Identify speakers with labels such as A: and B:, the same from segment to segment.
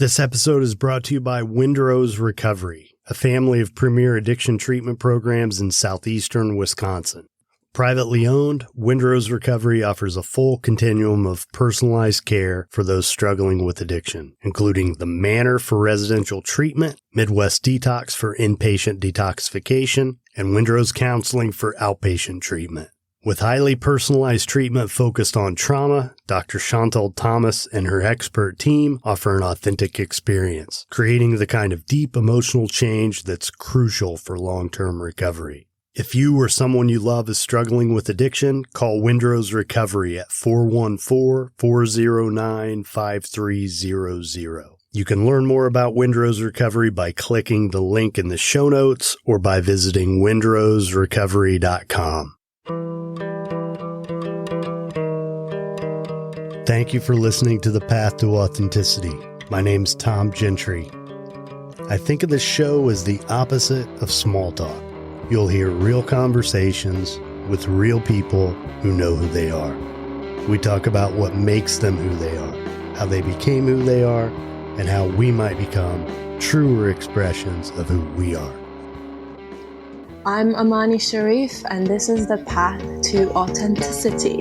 A: This episode is brought to you by Windrose Recovery, a family of premier addiction treatment programs in southeastern Wisconsin. Privately owned, Windrose Recovery offers a full continuum of personalized care for those struggling with addiction, including the Manor for residential treatment, Midwest Detox for inpatient detoxification, and Windrose Counseling for outpatient treatment. With highly personalized treatment focused on trauma, Dr. Chantal Thomas and her expert team offer an authentic experience, creating the kind of deep emotional change that's crucial for long-term recovery. If you or someone you love is struggling with addiction, call Windrose Recovery at 414-409-5300. You can learn more about Windrose Recovery by clicking the link in the show notes or by visiting windroserecovery.com. Thank you for listening to The Path to Authenticity. My name's Tom Gentry. I think of this show as the opposite of small talk. You'll hear real conversations with real people who know who they are. We talk about what makes them who they are, how they became who they are, and how we might become truer expressions of who we are.
B: I'm Amani Sherif, and this is The Path to Authenticity.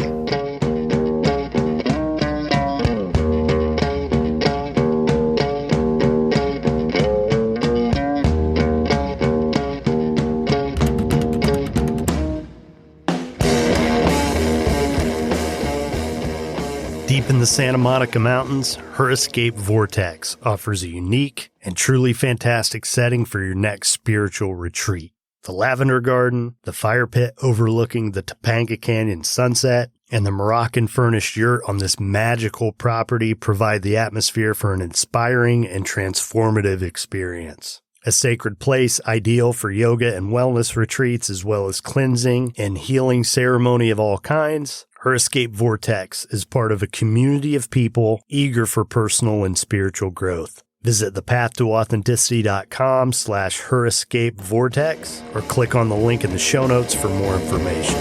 A: Deep in the Santa Monica Mountains, Her Escape Vortex offers a unique and truly fantastic setting for your next spiritual retreat. The Lavender Garden, the fire pit overlooking the Topanga Canyon sunset, and the Moroccan furnished yurt on this magical property provide the atmosphere for an inspiring and transformative experience. A sacred place ideal for yoga and wellness retreats as well as cleansing and healing ceremony of all kinds, Her Escape Vortex is part of a community of people eager for personal and spiritual growth. Visit thepathtooauthenticity.com/Her Escape Vortex or click on the link in the show notes for more information.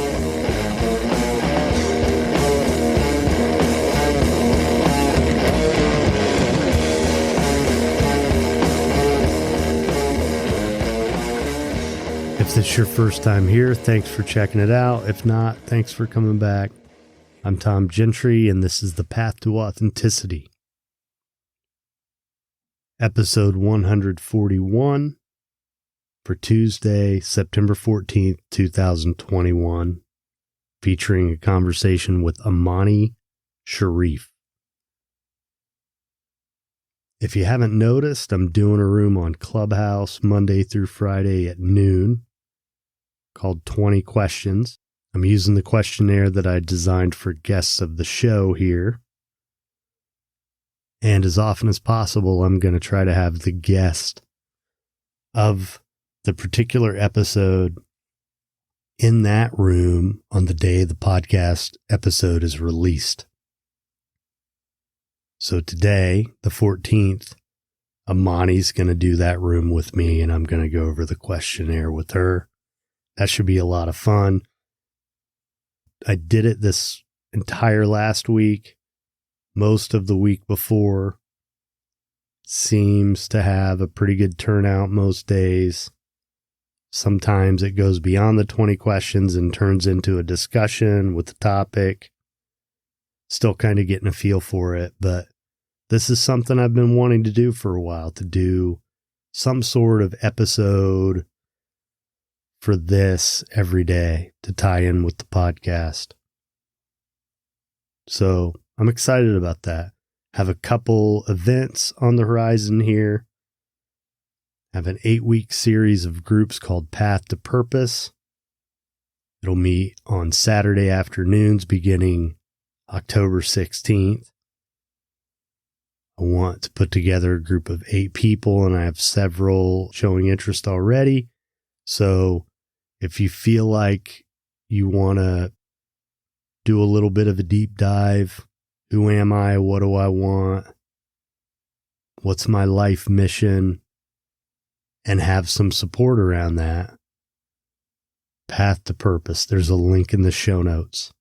A: If this is your first time here, thanks for checking it out. If not, thanks for coming back. I'm Tom Gentry, and this is The Path to Authenticity. Episode 141 for Tuesday, September 14th, 2021, featuring a conversation with Amani Sherif. If you haven't noticed, I'm doing a room on Clubhouse Monday through Friday at noon called 20 Questions. I'm using the questionnaire that I designed for guests of the show here. And as often as possible, I'm going to try to have the guest of the particular episode in that room on the day the podcast episode is released. So today, the 14th, Amani's going to do that room with me, and I'm going to go over the questionnaire with her. That should be a lot of fun. I did it this entire last week. Most of the week before seems to have a pretty good turnout most days. Sometimes it goes beyond the 20 questions and turns into a discussion with the topic. Still kind of getting a feel for it, but this is something I've been wanting to do for a while, to do some sort of episode for this every day to tie in with the podcast. So I'm excited about that. Have a couple events on the horizon here. Have an 8-week series of groups called Path to Purpose. It'll meet on Saturday afternoons beginning October 16th. I want to put together a group of 8 people, and I have several showing interest already. So if you feel like you want to do a little bit of a deep dive, who am I? What do I want? What's my life mission? And have some support around that. Path to Purpose. There's a link in the show notes.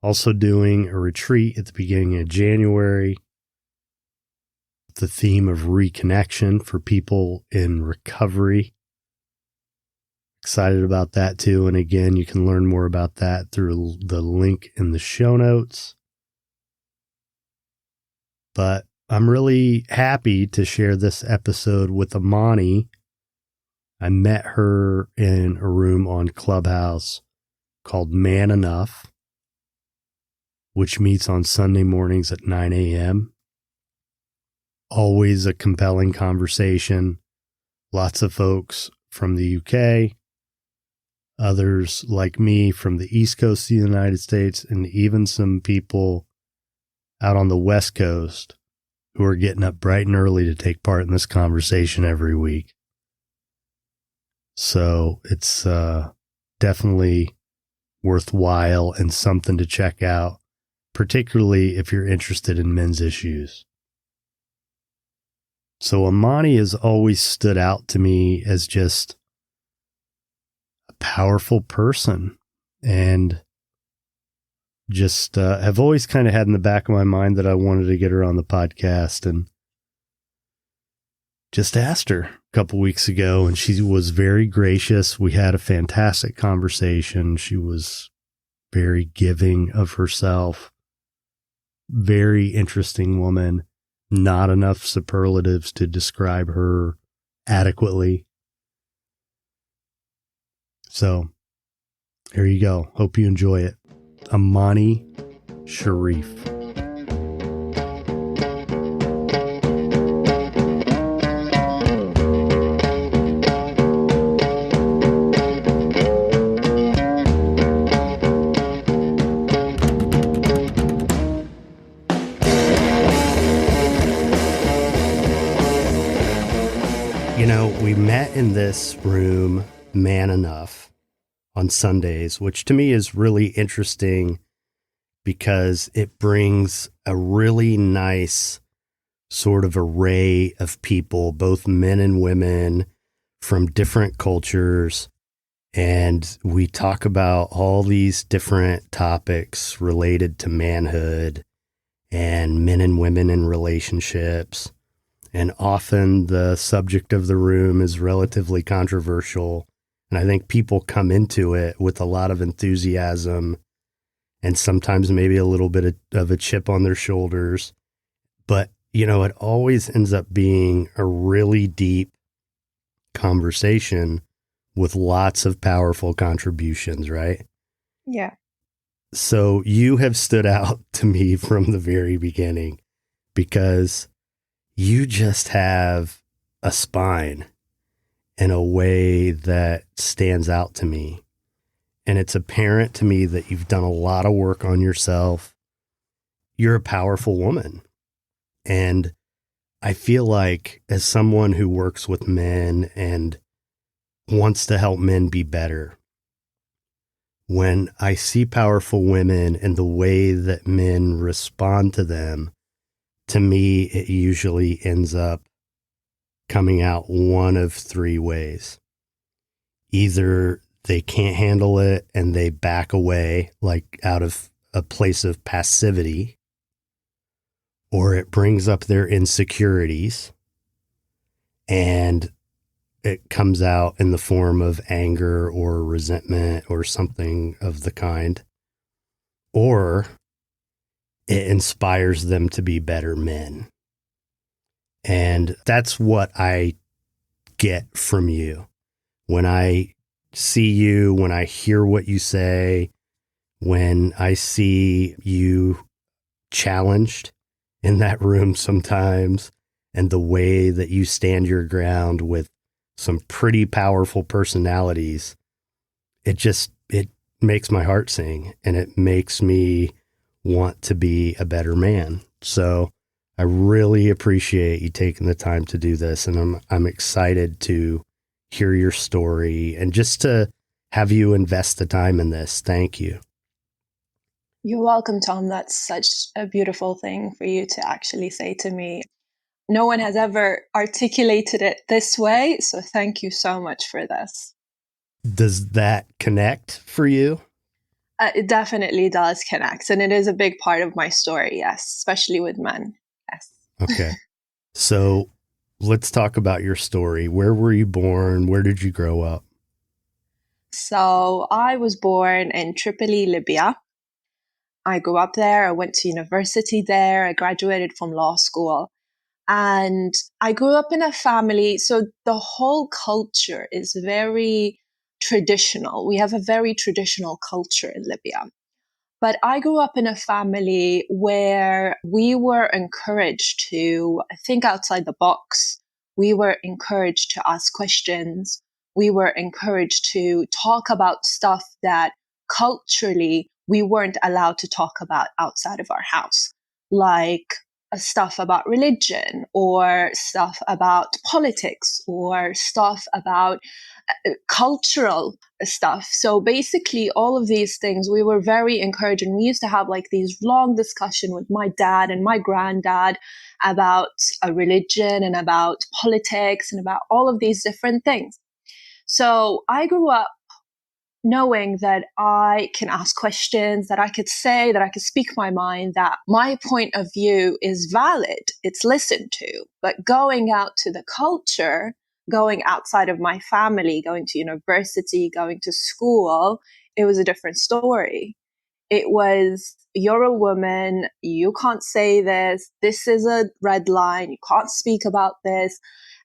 A: Also doing a retreat at the beginning of January. the theme of reconnection for people in recovery. Excited about that too. And again, you can learn more about that through the link in the show notes. But I'm really happy to share this episode with Amani. I met her in a room on Clubhouse called Man Enough, which meets on Sunday mornings at 9 a.m. Always a compelling conversation. Lots of folks from the UK, others like me from the East Coast of the United States, and even some people out on the West Coast who are getting up bright and early to take part in this conversation every week. So it's definitely worthwhile and something to check out, particularly if you're interested in men's issues. So Amani has always stood out to me as just a powerful person, and just have always kind of had in the back of my mind that I wanted to get her on the podcast, and just asked her a couple weeks ago, and she was very gracious. We had a fantastic conversation. She was very giving of herself. Very interesting woman. Not enough superlatives to describe her adequately. So here you go. Hope you enjoy it. Amani Sherif. You know, we met in this room, Man Enough, on Sundays, which to me is really interesting because it brings a really nice sort of array of people, both men and women from different cultures. And we talk about all these different topics related to manhood and men and women in relationships. And often the subject of the room is relatively controversial. And I think people come into it with a lot of enthusiasm and sometimes maybe a little bit of a chip on their shoulders. But, you know, it always ends up being a really deep conversation with lots of powerful contributions, right?
B: Yeah.
A: So you have stood out to me from the very beginning because you just have a spine in a way that stands out to me. And it's apparent to me that you've done a lot of work on yourself. You're a powerful woman. And I feel like as someone who works with men and wants to help men be better, when I see powerful women and the way that men respond to them, to me, it usually ends up coming out one of three ways. Either they can't handle it and they back away, like out of a place of passivity, or it brings up their insecurities and it comes out in the form of anger or resentment or something of the kind, or it inspires them to be better men. And that's what I get from you. When I see you, when I hear what you say, when I see you challenged in that room sometimes, and the way that you stand your ground with some pretty powerful personalities, it makes my heart sing, and it makes me want to be a better man. So I really appreciate you taking the time to do this, and I'm excited to hear your story and just to have you invest the time in this. Thank you.
B: You're welcome, Tom. That's such a beautiful thing for you to actually say to me. No one has ever articulated it this way, so thank you so much for this.
A: Does that connect for you?
B: It definitely does connect, and it is a big part of my story, yes, especially with men. Yes.
A: Okay. So let's talk about your story. Where were you born? Where did you grow up?
B: So I was born in Tripoli, Libya. I grew up there. I went to university there. I graduated from law school. And I grew up in a family. So the whole culture is very traditional. We have a very traditional culture in Libya. But I grew up in a family where we were encouraged to think outside the box. We were encouraged to ask questions. We were encouraged to talk about stuff that culturally we weren't allowed to talk about outside of our house, like stuff about religion or stuff about politics or stuff about cultural stuff. So basically all of these things we were very encouraged, and we used to have like these long discussion with my dad and my granddad about a religion and about politics and about all of these different things. So I grew up knowing that I can ask questions, that I could say, that I could speak my mind, that my point of view is valid, it's listened to. But going out to the culture, going outside of my family, going to university, going to school, it was a different story. It was, you're a woman, you can't say this is a red line, you can't speak about this.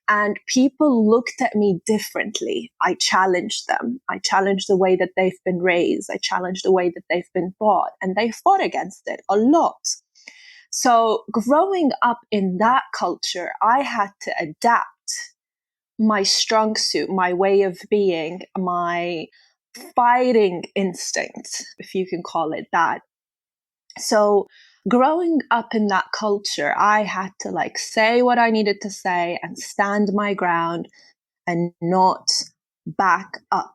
B: And people looked at me differently. I challenged them. I challenged the way that they've been raised. I challenged the way that they've been taught. And they fought against it a lot. So growing up in that culture, I had to adapt my strong suit, my way of being, my fighting instinct, if you can call it that. So growing up in that culture, I had to like say what I needed to say and stand my ground and not back up.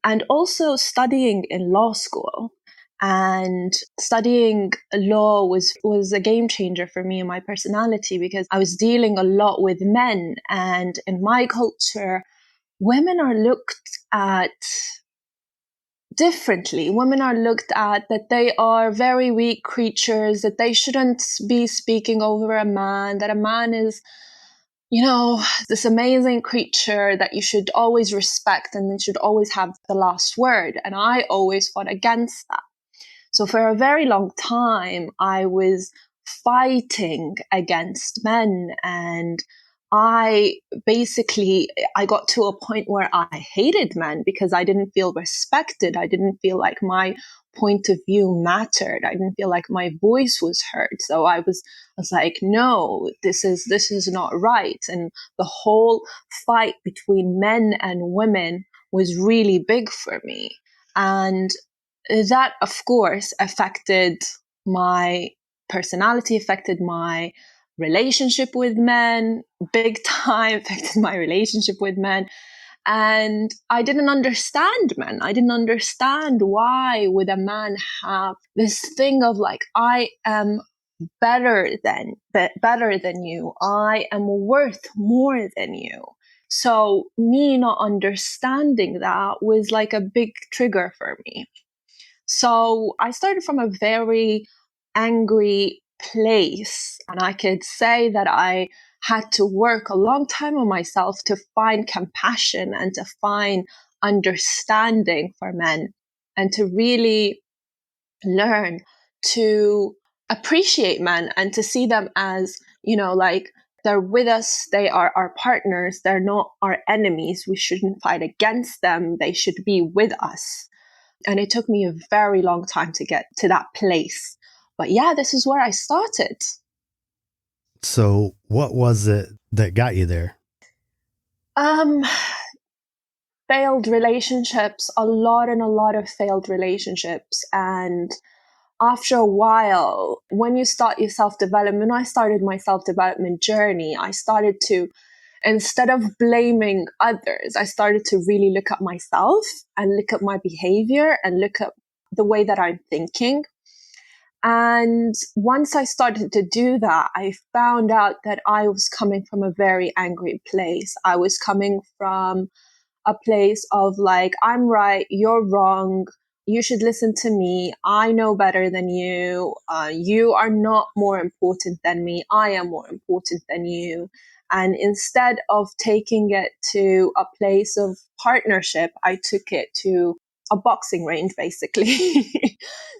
B: And also studying in law school and studying law was a game changer for me and my personality, because I was dealing a lot with men. And in my culture, women are looked at differently. Women are looked at that they are very weak creatures, that they shouldn't be speaking over a man, that a man is, this amazing creature that you should always respect and it should always have the last word. And I always fought against that. So for a very long time, I was fighting against men, and I got to a point where I hated men because I didn't feel respected. I didn't feel like my point of view mattered. I didn't feel like my voice was heard. So I was like, no, this is not right. And the whole fight between men and women was really big for me. And that, of course, affected my personality, affected my relationship with men, big time affected my relationship with men. And I didn't understand men. I didn't understand why would a man have this thing of like, I am better than you. I am worth more than you. So me not understanding that was like a big trigger for me. So I started from a very angry place, and I could say that I had to work a long time on myself to find compassion and to find understanding for men, and to really learn to appreciate men and to see them as, like, they're with us, they are our partners, they're not our enemies. We shouldn't fight against them, they should be with us. And it took me a very long time to get to that place. But yeah, this is where I started.
A: So what was it that got you there?
B: Failed relationships, a lot of failed relationships. And after a while, when you start your self-development, when I started my self-development journey, I started to, instead of blaming others, I started to really look at myself and look at my behavior and look at the way that I'm thinking. And once I started to do that, I found out that I was coming from a very angry place. I was coming from a place of like, I'm right, you're wrong. you should listen to me. I know better than you. You are not more important than me. I am more important than you. And instead of taking it to a place of partnership, I took it to a boxing range, basically.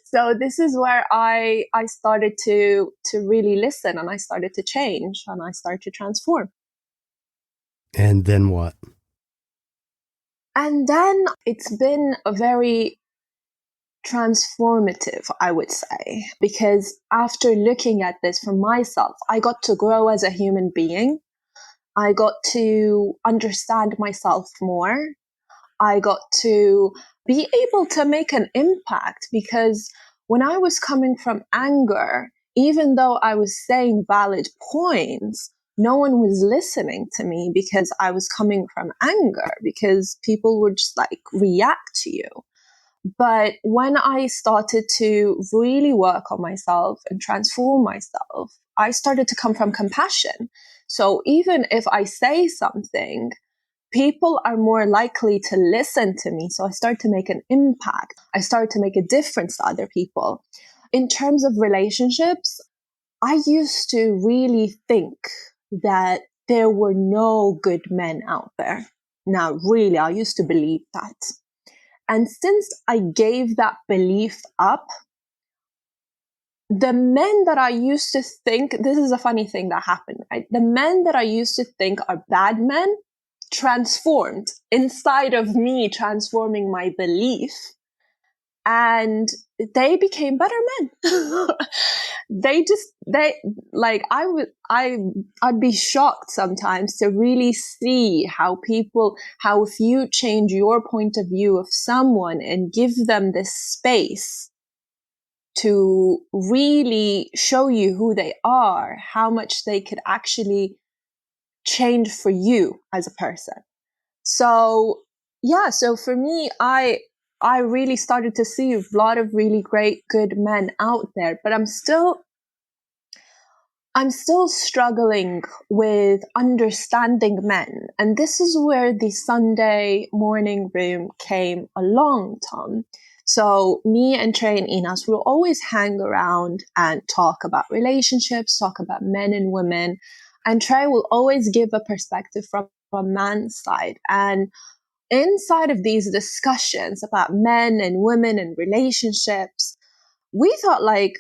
B: So this is where I started to really listen, and I started to change, and I started to transform.
A: And then what?
B: And then it's been a very transformative, I would say, because after looking at this for myself, I got to grow as a human being. I got to understand myself more. I got to be able to make an impact, because when I was coming from anger, even though I was saying valid points, no one was listening to me because I was coming from anger, because people would just like react to you. But when I started to really work on myself and transform myself, I started to come from compassion. So even if I say something, people are more likely to listen to me. So I start to make an impact. I start to make a difference to other people. In terms of relationships, I used to really think that there were no good men out there. Now, really, I used to believe that. And since I gave that belief up, the men that I used to think, this is a funny thing that happened, right? The men that I used to think are bad men transformed inside of me, transforming my belief. And they became better men. I'd be shocked sometimes to really see how if you change your point of view of someone and give them this space to really show you who they are, how much they could actually change for you as a person. So for me, I really started to see a lot of really great, good men out there, but I'm still struggling with understanding men. And this is where the Sunday morning room came along, Tom. So me and Trey and Inas will always hang around and talk about relationships, talk about men and women. And Trey will always give a perspective from a man's side. And inside of these discussions about men and women and relationships, we thought like,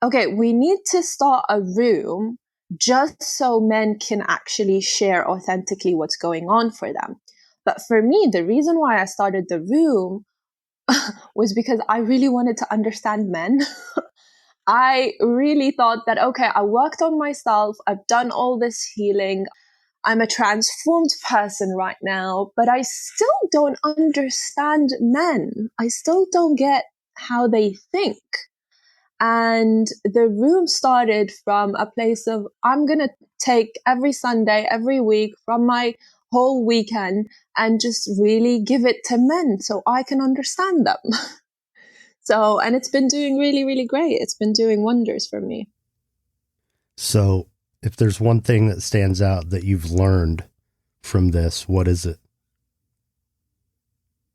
B: okay, we need to start a room just so men can actually share authentically what's going on for them. But for me, the reason why I started the room was because I really wanted to understand men. I really thought that, okay, I worked on myself. I've done all this healing. I'm a transformed person right now, but I still don't understand men. I still don't get how they think. And the room started from a place of, I'm going to take every Sunday, every week from my whole weekend and just really give it to men so I can understand them. And it's been doing really, really great. It's been doing wonders for me.
A: So if there's one thing that stands out that you've learned from this, what is it?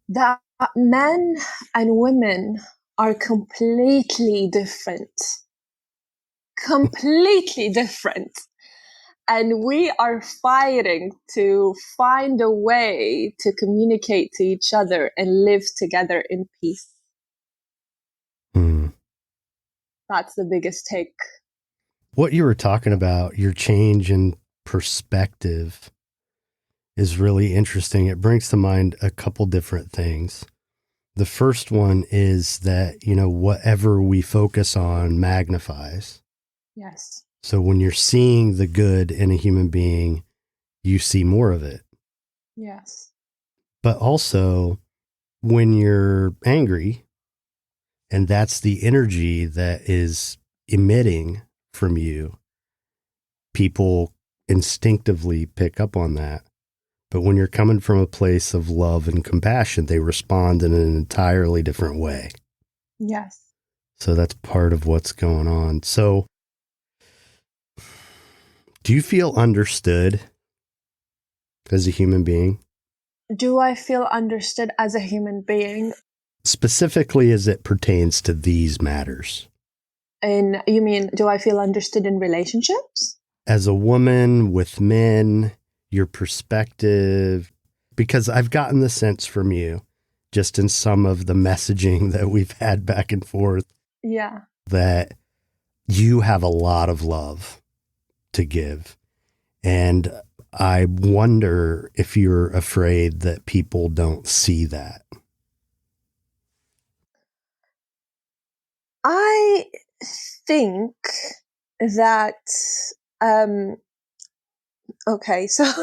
B: That men and women are completely different. Completely different. And we are fighting to find a way to communicate to each other and live together in peace. That's the biggest take.
A: What you were talking about, your change in perspective, is really interesting. It brings to mind a couple different things. The first one is that, whatever we focus on magnifies.
B: Yes.
A: So when you're seeing the good in a human being, you see more of it.
B: Yes.
A: But also when you're angry, and that's the energy that is emitting from you, people instinctively pick up on that. But when you're coming from a place of love and compassion, they respond in an entirely different way.
B: Yes.
A: So that's part of what's going on. So do you feel understood as a human being?
B: Do I feel understood as a human being?
A: specifically as it pertains to these matters.
B: And you mean, do I feel understood in relationships?
A: As a woman with men, your perspective, because I've gotten the sense from you, just in some of the messaging that we've had back and forth,
B: Yeah.
A: that you have a lot of love to give. And I wonder if you're afraid that people don't see that.
B: I think that, okay, so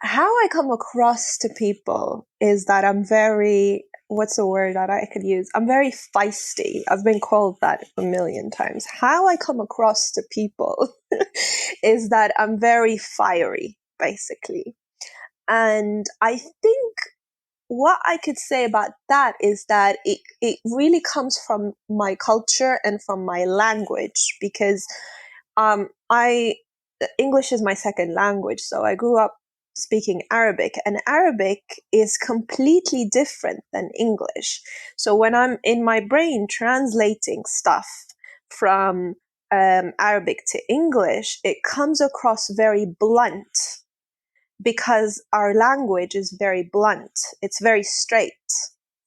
B: how I come across to people is that I'm very, what's the word that I could use? I'm very feisty. I've been called that a million times. How I come across to people is that I'm very fiery, basically. And I think what I could say about that is that it really comes from my culture and from my language, because I English is my second language, so I grew up speaking Arabic, and Arabic is completely different than English. So when I'm in my brain translating stuff from Arabic to English, it comes across very blunt, because our language is very blunt. It's very straight.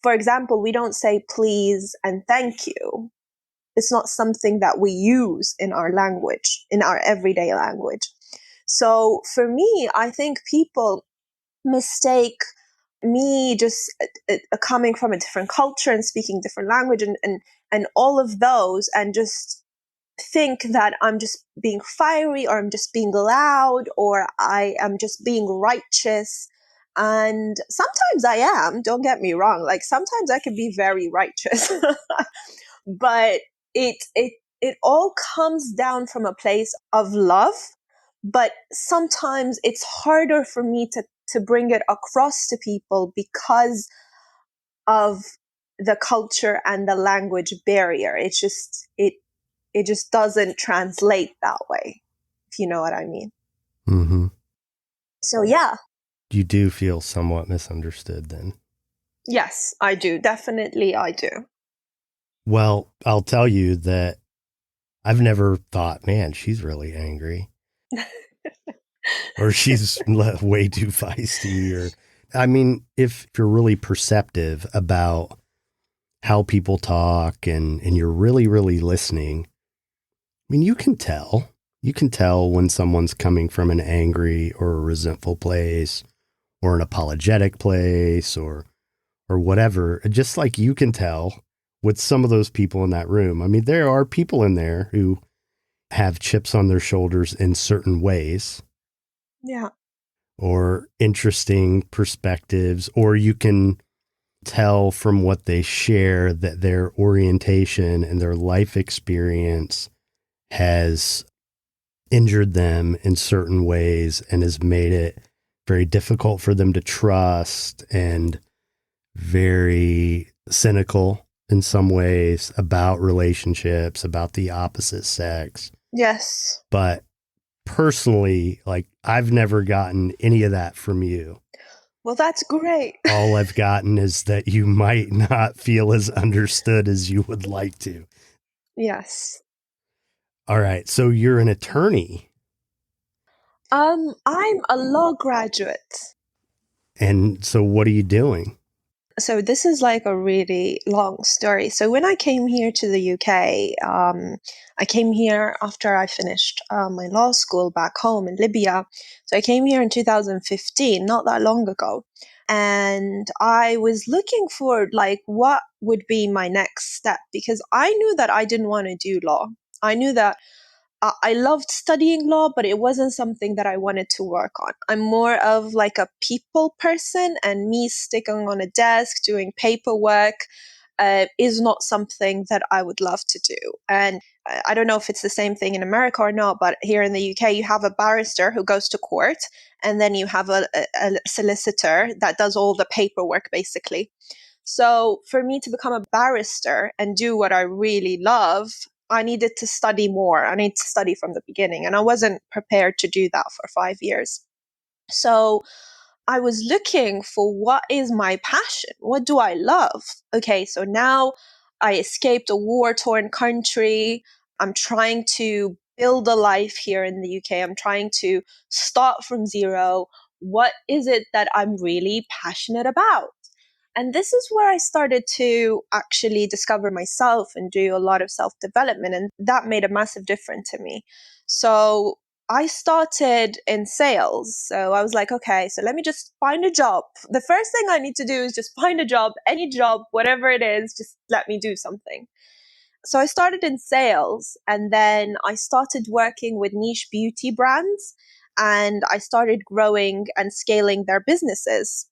B: For example, we don't say please and thank you. It's not something that we use in our language, in our everyday language. So for me, I think people mistake me just coming from a different culture and speaking different language and all of those, and just think that I'm just being fiery, or I'm just being loud, or I am just being righteous. And sometimes I am, don't get me wrong. Like sometimes I can be very righteous, but it all comes down from a place of love. But sometimes it's harder for me to bring it across to people because of the culture and the language barrier. It just doesn't translate that way, if you know what I mean.
A: Mm-hmm.
B: So yeah.
A: You do feel somewhat misunderstood then.
B: Yes, I do. Definitely I do.
A: Well, I'll tell you that I've never thought, man, she's really angry. Or she's way too feisty. Or, I mean, if you're really perceptive about how people talk and you're really, really listening, I mean, you can tell. You can tell when someone's coming from an angry or a resentful place or an apologetic place or whatever. Just like you can tell with some of those people in that room. I mean, there are people in there who have chips on their shoulders in certain ways.
B: Yeah.
A: Or interesting perspectives, or you can tell from what they share that their orientation and their life experience has injured them in certain ways and has made it very difficult for them to trust and very cynical in some ways about relationships, about the opposite sex.
B: Yes.
A: But personally, like, I've never gotten any of that from you.
B: Well, that's great.
A: All I've gotten is that you might not feel as understood as you would like to.
B: Yes.
A: All right. So you're an attorney.
B: I'm a law graduate.
A: And so what are you doing?
B: So this is like a really long story. So when I came here to the UK, I came here after I finished my law school back home in Libya. So I came here in 2015, not that long ago. And I was looking for like what would be my next step, because I knew that I didn't want to do law. I knew that I loved studying law, but it wasn't something that I wanted to work on. I'm more of like a people person, and me sticking on a desk doing paperwork is not something that I would love to do. And I don't know if it's the same thing in America or not, but here in the UK, you have a barrister who goes to court, and then you have a solicitor that does all the paperwork, basically. So for me to become a barrister and do what I really love, I needed to study more. I need to study from the beginning. And I wasn't prepared to do that for 5 years. So I was looking for what is my passion? What do I love? Okay, so now I escaped a war-torn country. I'm trying to build a life here in the UK. I'm trying to start from zero. What is it that I'm really passionate about? And this is where I started to actually discover myself and do a lot of self-development. And that made a massive difference to me. So I started in sales. So I was like, okay, so let me just find a job. The first thing I need to do is just find a job, any job, whatever it is, just let me do something. So I started in sales, and then I started working with niche beauty brands, and I started growing and scaling their businesses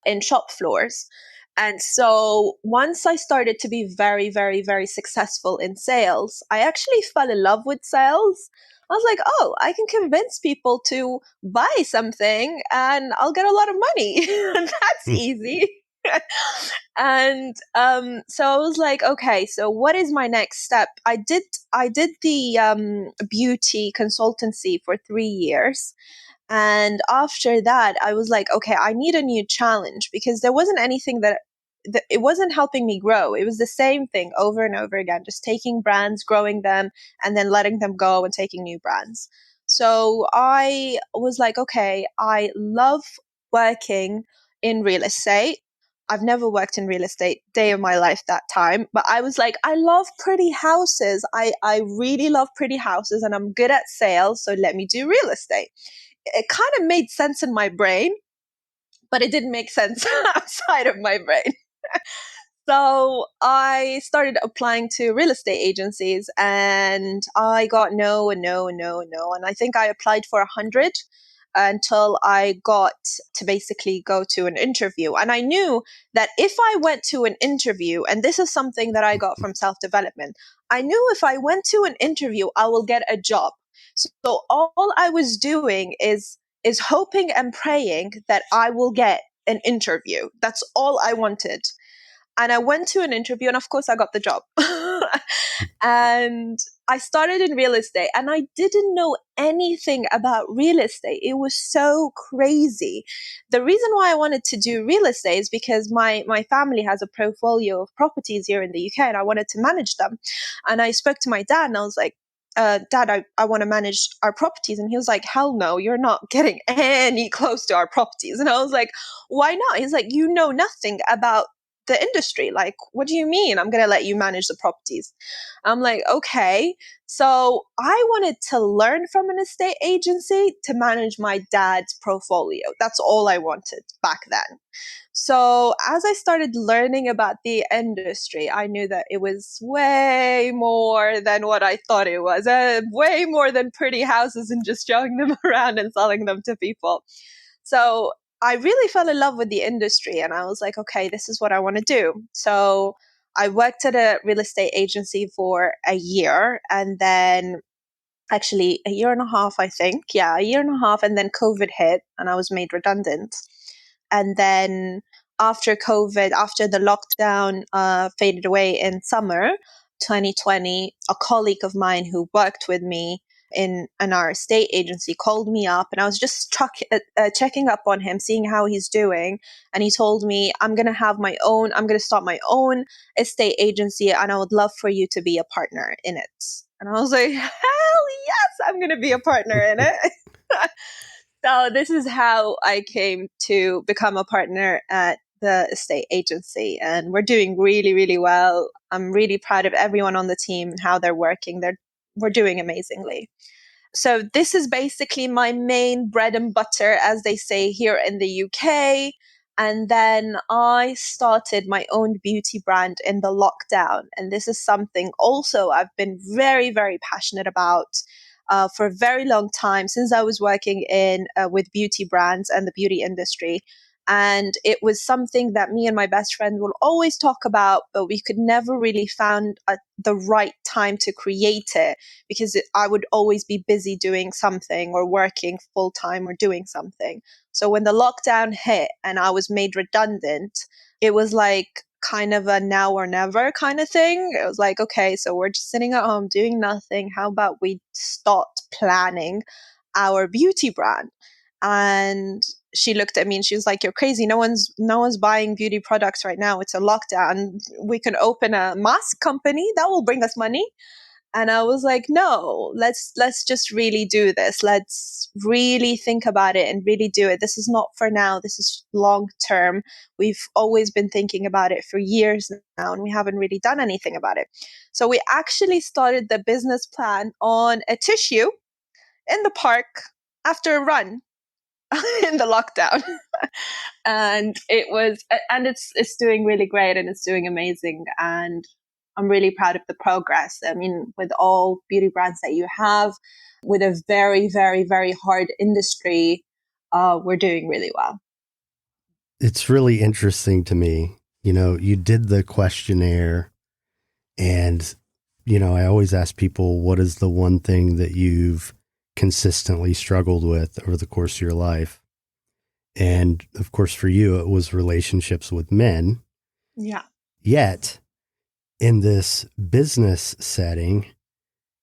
B: in shop floors. And so once I started to be very, very, very successful in sales, I actually fell in love with sales. I was like, oh, I can convince people to buy something and I'll get a lot of money. That's easy. And so I was like, okay, so what is my next step? I did the beauty consultancy for 3 years. And after that, I was like, okay, I need a new challenge, because there wasn't anything that it wasn't helping me grow. It was the same thing over and over again, just taking brands, growing them, and then letting them go and taking new brands. So I was like, okay, I love working in real estate. I've never worked in real estate day of my life that time, but I was like, I love pretty houses. I really love pretty houses, and I'm good at sales. So let me do real estate. It kind of made sense in my brain, but it didn't make sense outside of my brain. So I started applying to real estate agencies, and I got no and no and no and no. And I think I applied for 100 until I got to basically go to an interview. And I knew that if I went to an interview, and this is something that I got from self-development, I knew if I went to an interview, I will get a job. So all I was doing is hoping and praying that I will get an interview. That's all I wanted. And I went to an interview, and of course I got the job. And I started in real estate, and I didn't know anything about real estate. It was so crazy. The reason why I wanted to do real estate is because my family has a portfolio of properties here in the UK, and I wanted to manage them. And I spoke to my dad, and I was like, Dad, I want to manage our properties. And he was like, hell no, you're not getting any close to our properties. And I was like, why not? He's like, you know nothing about the industry. Like, what do you mean I'm going to let you manage the properties? I'm like, okay. So I wanted to learn from an estate agency to manage my dad's portfolio. That's all I wanted back then. So as I started learning about the industry, I knew that it was way more than what I thought it was, way more than pretty houses and just showing them around and selling them to people. So I really fell in love with the industry, and I was like, okay, this is what I want to do. So I worked at a real estate agency for a year, and then actually a year and a half, I think. Yeah, a year and a half. And then COVID hit and I was made redundant. And then after COVID, after the lockdown faded away in summer 2020, a colleague of mine who worked with me in our estate agency called me up, and I was just checking up on him, seeing how he's doing. And he told me, I'm going to start my own estate agency, and I would love for you to be a partner in it. And I was like, hell yes, I'm going to be a partner in it. So this is how I came to become a partner at the estate agency. And we're doing really, really well. I'm really proud of everyone on the team and how they're working. We're doing amazingly. So this is basically my main bread and butter, as they say here in the UK. And then I started my own beauty brand in the lockdown. And this is something also I've been very, very passionate about for a very long time, since I was working with beauty brands and the beauty industry. And it was something that me and my best friend will always talk about, but we could never really find the right time to create it, because I would always be busy doing something or working full time or doing something. So when the lockdown hit and I was made redundant, it was like kind of a now or never kind of thing. It was like, okay, so we're just sitting at home doing nothing. How about we start planning our beauty brand? And she looked at me and she was like, "You're crazy. No one's buying beauty products right now. It's a lockdown. We can open a mask company that will bring us money." And I was like, "No, let's just really do this. Let's really think about it and really do it. This is not for now. This is long term. We've always been thinking about it for years now, and we haven't really done anything about it." So we actually started the business plan on a tissue in the park after a run in the lockdown. And it's doing really great, and it's doing amazing. And I'm really proud of the progress. I mean, with all beauty brands that you have, with a very, very, very hard industry, we're doing really well.
A: It's really interesting to me. You know, you did the questionnaire, and, you know, I always ask people, what is the one thing that you've consistently struggled with over the course of your life? And of course, for you, it was relationships with men.
B: Yeah.
A: Yet, in this business setting,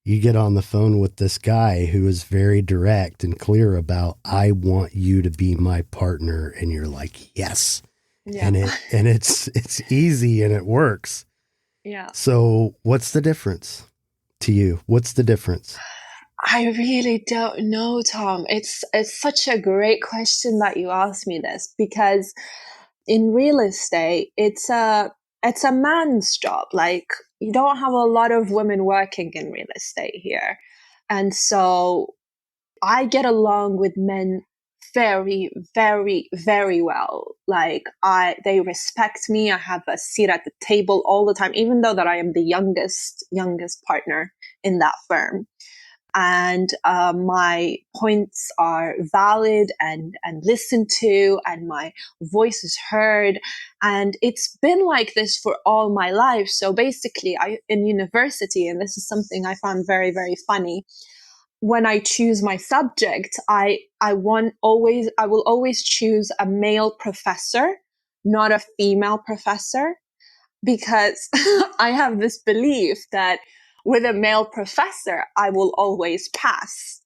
A: you get on the phone with this guy who is very direct and clear about, I want you to be my partner. And you're like, yes.
B: Yeah.
A: And it's easy and it works.
B: Yeah.
A: So what's the difference to you? What's the difference?
B: I really don't know, Tom. It's such a great question that you asked me this, because in real estate, it's a man's job. Like, you don't have a lot of women working in real estate here. And so I get along with men very, very, very well. Like, they respect me. I have a seat at the table all the time, even though that I am the youngest partner in that firm. And my points are valid and listened to, and my voice is heard. And it's been like this for all my life. So basically, in university, and this is something I found very, very funny, when I choose my subject, I will always choose a male professor, not a female professor, because I have this belief that with a male professor, I will always pass.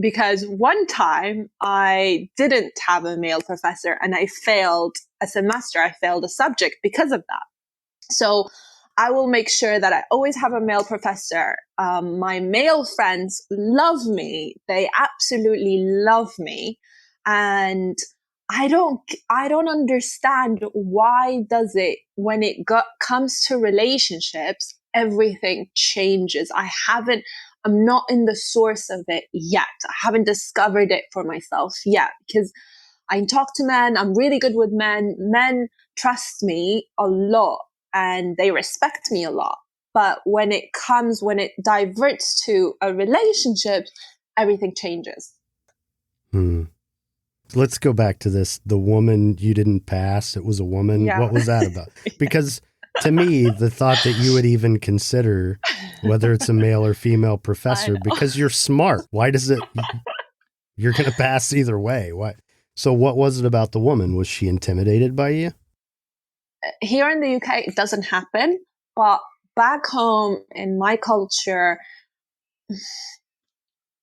B: Because one time I didn't have a male professor and I failed a semester, I failed a subject because of that. So I will make sure that I always have a male professor. My male friends love me. They absolutely love me. And I don't understand, why does it, when it comes to relationships, everything changes. I'm not in the source of it yet. I haven't discovered it for myself yet, because I talk to men. I'm really good with men. Men trust me a lot and they respect me a lot. But when it diverts to a relationship, everything changes.
A: Let's go back to this. The woman you didn't pass, it was a woman.
B: Yeah.
A: What was that about? Because to me, the thought that you would even consider whether it's a male or female professor, because you're smart. Why does it, you're going to pass either way. Why? So what was it about the woman? Was she intimidated by you?
B: Here in the UK, it doesn't happen. But back home in my culture,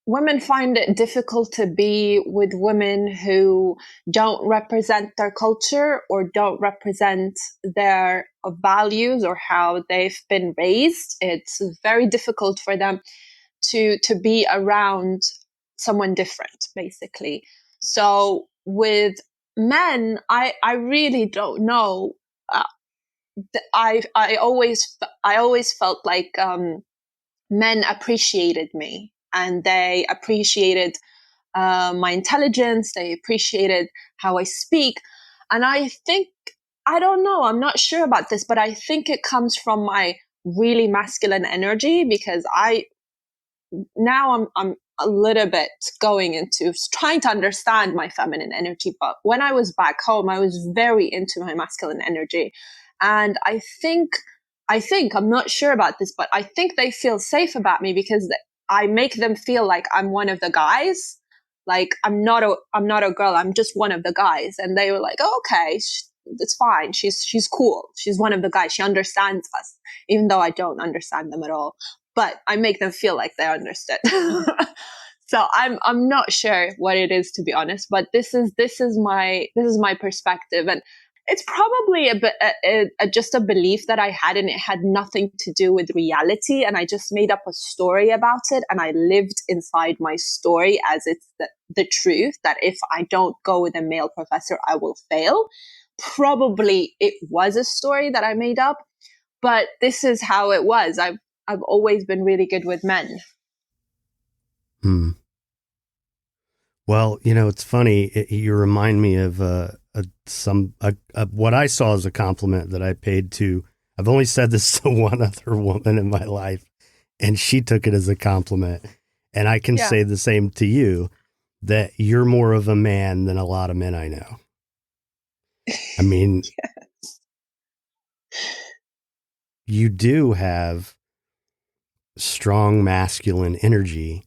B: women find it difficult to be with women who don't represent their culture or don't represent their values or how they've been raised. It's very difficult for them to be around someone different, basically. So with men, I really don't know. I always felt like men appreciated me, and they appreciated my intelligence. They appreciated how I speak. And I don't know, I'm not sure about this, but I think it comes from my really masculine energy, because I'm a little bit going into trying to understand my feminine energy. But when I was back home, I was very into my masculine energy. And I think, I'm not sure about this, but I think they feel safe about me because I make them feel like I'm one of the guys. Like, I'm not a girl. I'm just one of the guys. And they were like, oh, okay, it's fine. She's cool. She's one of the guys. She understands us, even though I don't understand them at all. But I make them feel like they understood. So I'm not sure what it is, to be honest, but this is my perspective, and it's probably just a belief that I had, and it had nothing to do with reality, and I just made up a story about it, and I lived inside my story as it's the truth, that if I don't go with a male professor, I will fail. Probably it was a story that I made up, but this is how it was. I've always been really good with men.
A: Well, it's funny. You remind me of what I saw as a compliment that I paid to. I've only said this to one other woman in my life, and she took it as a compliment. And I can say the same to you, that you're more of a man than a lot of men I know. I mean,
B: Yes.
A: You do have strong masculine energy.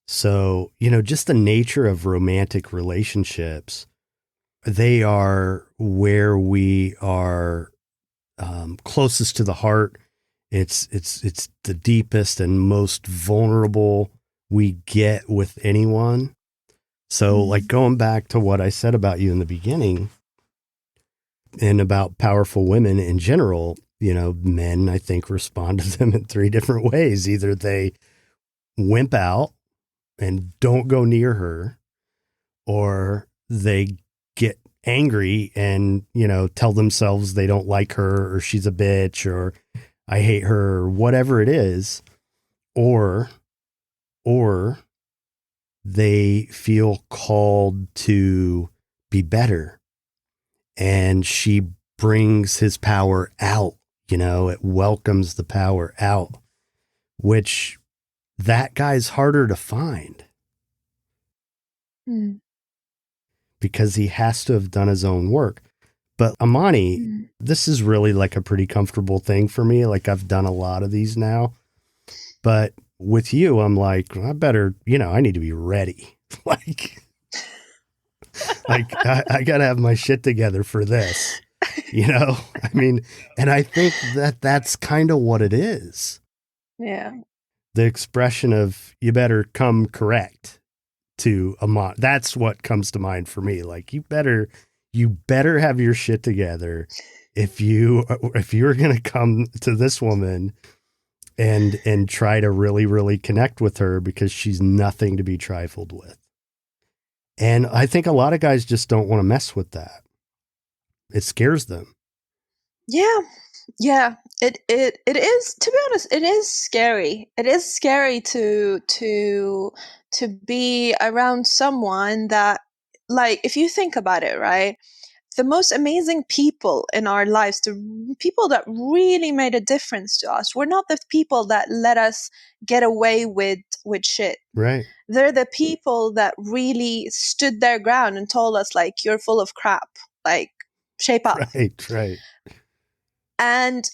A: So, just the nature of romantic relationships, they are where we are closest to the heart. It's the deepest and most vulnerable we get with anyone. So, like going back to what I said about you in the beginning and about powerful women in general, men, I think, respond to them in three different ways. Either they wimp out and don't go near her, or they get angry and, tell themselves they don't like her, or she's a bitch, or I hate her, or whatever it is, or they feel called to be better, and she brings his power out, it welcomes the power out, which that guy's harder to find. Because he has to have done his own work. But Amani, this is really like a pretty comfortable thing for me. Like I've done a lot of these now, but with you, I'm like, I better, I need to be ready. like I got to have my shit together for this, I mean, and I think that's kind of what it is.
B: Yeah.
A: The expression of you better come correct to Amani. That's what comes to mind for me. Like you better have your shit together if you're going to come to this woman and try to really, really connect with her, because she's nothing to be trifled with. And I think a lot of guys just don't want to mess with that. It scares them.
B: Yeah. Yeah. It is, to be honest, it is scary. It is scary to be around someone that, like, if you think about it, right? The most amazing people in our lives, the people that really made a difference to us, were not the people that let us get away with shit.
A: Right.
B: They're the people that really stood their ground and told us, like, you're full of crap, like, shape up.
A: Right.
B: And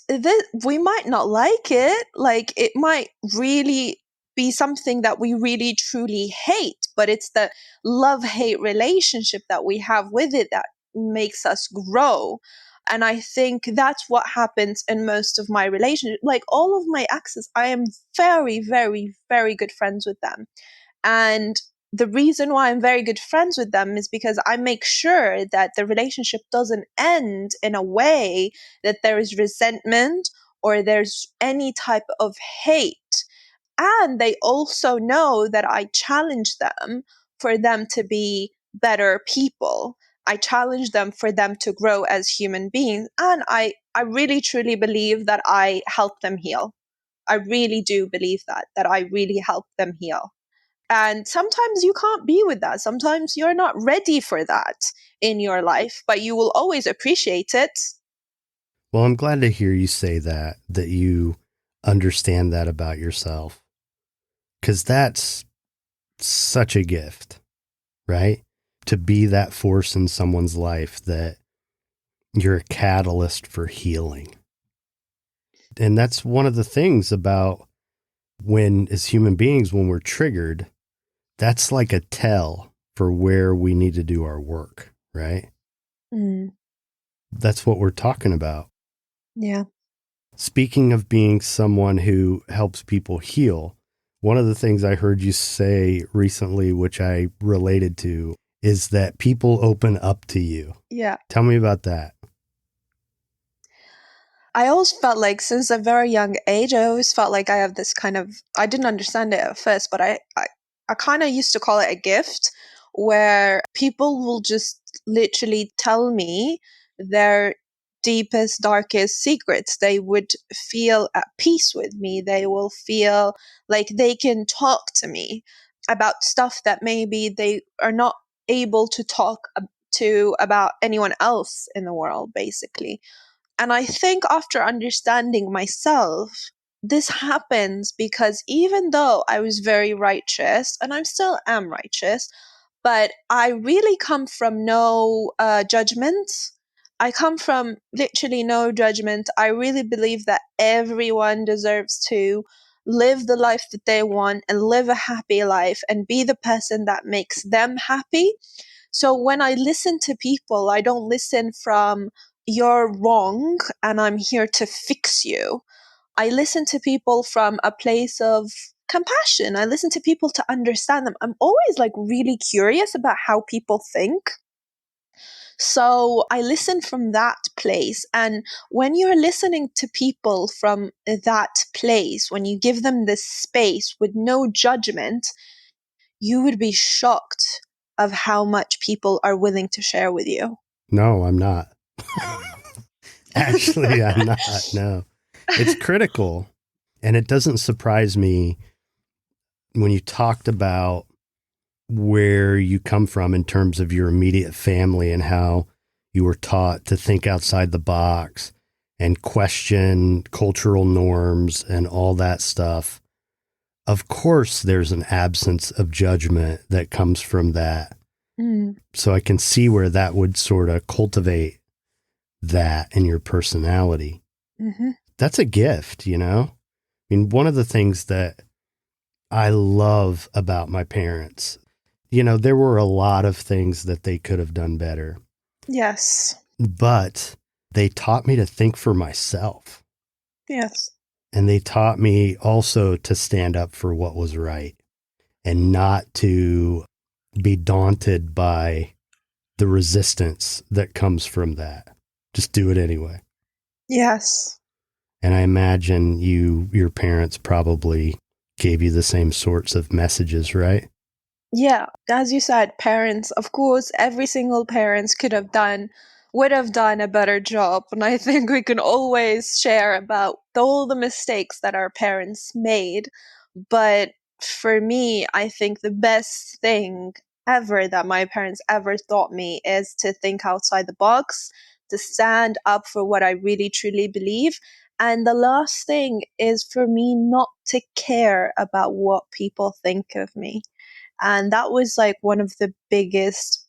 B: we might not like it. Like, it might really be something that we really truly hate, but it's the love-hate relationship that we have with it that makes us grow. And I think that's what happens in most of my relationships. Like, all of my exes, I am very, very, very good friends with them. And the reason why I'm very good friends with them is because I make sure that the relationship doesn't end in a way that there is resentment or there's any type of hate. And they also know that I challenge them for them to be better people. I challenge them for them to grow as human beings. And I really truly believe that I help them heal. I really do believe that I really help them heal. And sometimes you can't be with that. Sometimes you're not ready for that in your life, but you will always appreciate it.
A: Well, I'm glad to hear you say that you understand that about yourself, because that's such a gift, right? To be that force in someone's life, that you're a catalyst for healing. And that's one of the things about when, as human beings, when we're triggered, that's like a tell for where we need to do our work, right? That's what we're talking about.
B: Yeah.
A: Speaking of being someone who helps people heal, One of the things I heard you say recently, which I related to, is that people open up to you.
B: Yeah.
A: Tell me about that.
B: I always felt like since a very young age, I always felt like I have this kind of, I didn't understand it at first, but I kind of used to call it a gift where people will just literally tell me their deepest, darkest secrets. They would feel at peace with me. They will feel like they can talk to me about stuff that maybe they are not able to talk to about anyone else in the world, basically. And I think after understanding myself, this happens because even though I was very righteous, and I still am righteous, but I really come from no judgment. I come from literally no judgment. I really believe that everyone deserves to live the life that they want and live a happy life and be the person that makes them happy. So when I listen to people, I don't listen from you're wrong and I'm here to fix you. I listen to people from a place of compassion. I listen to people to understand them. I'm always like really curious about how people think. So I listen from that place. And when you're listening to people from that place, when you give them this space with no judgment, you would be shocked of how much people are willing to share with you.
A: No, I'm not. Actually, I'm not. No, it's critical. And it doesn't surprise me when you talked about where you come from in terms of your immediate family and how you were taught to think outside the box and question cultural norms and all that stuff. Of course, there's an absence of judgment that comes from that.
B: Mm.
A: So I can see where that would sort of cultivate that in your personality.
B: Mm-hmm.
A: That's a gift, you know? I mean, one of the things that I love about my parents, you know, there were a lot of things that they could have done better.
B: Yes.
A: But they taught me to think for myself.
B: Yes.
A: And they taught me also to stand up for what was right and not to be daunted by the resistance that comes from that. Just do it anyway.
B: Yes.
A: And I imagine your parents probably gave you the same sorts of messages, right?
B: Yeah. As you said, parents, of course, every single parents would have done a better job. And I think we can always share about all the mistakes that our parents made. But for me, I think the best thing ever that my parents ever taught me is to think outside the box, to stand up for what I really truly believe. And the last thing is for me not to care about what people think of me. And that was like one of the biggest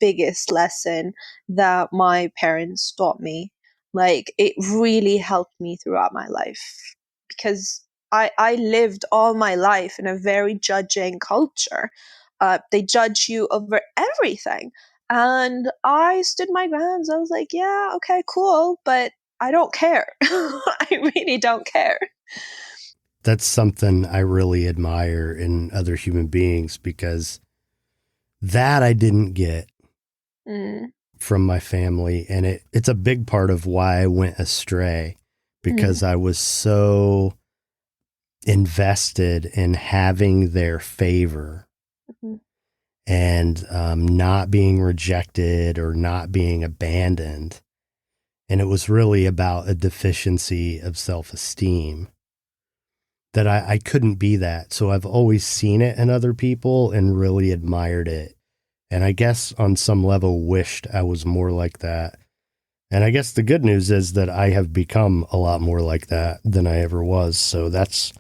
B: lesson that my parents taught me. Like it really helped me throughout my life because I lived all my life in a very judging culture. They judge you over everything. And I stood my grounds. I was like, yeah, okay, cool, but I don't care. I really don't care.
A: That's something I really admire in other human beings because that I didn't get
B: Mm,
A: from my family. And it's a big part of why I went astray because I was so invested in having their favor
B: mm,
A: and not being rejected or not being abandoned. And it was really about a deficiency of self-esteem that I couldn't be that. So I've always seen it in other people and really admired it. And I guess on some level wished I was more like that. And I guess the good news is that I have become a lot more like that than I ever was. So that's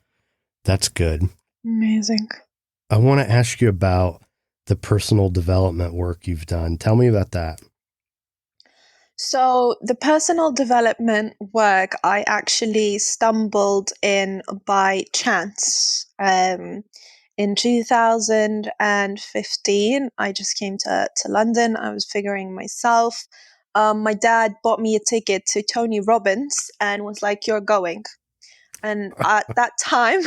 A: good.
B: amazing.
A: I want to ask you about the personal development work you've done. Tell me about that.
B: So, the personal development work I actually stumbled in by chance. In 2015, I just came to London. I was figuring myself. My dad bought me a ticket to Tony Robbins and was like, "You're going." And at that time,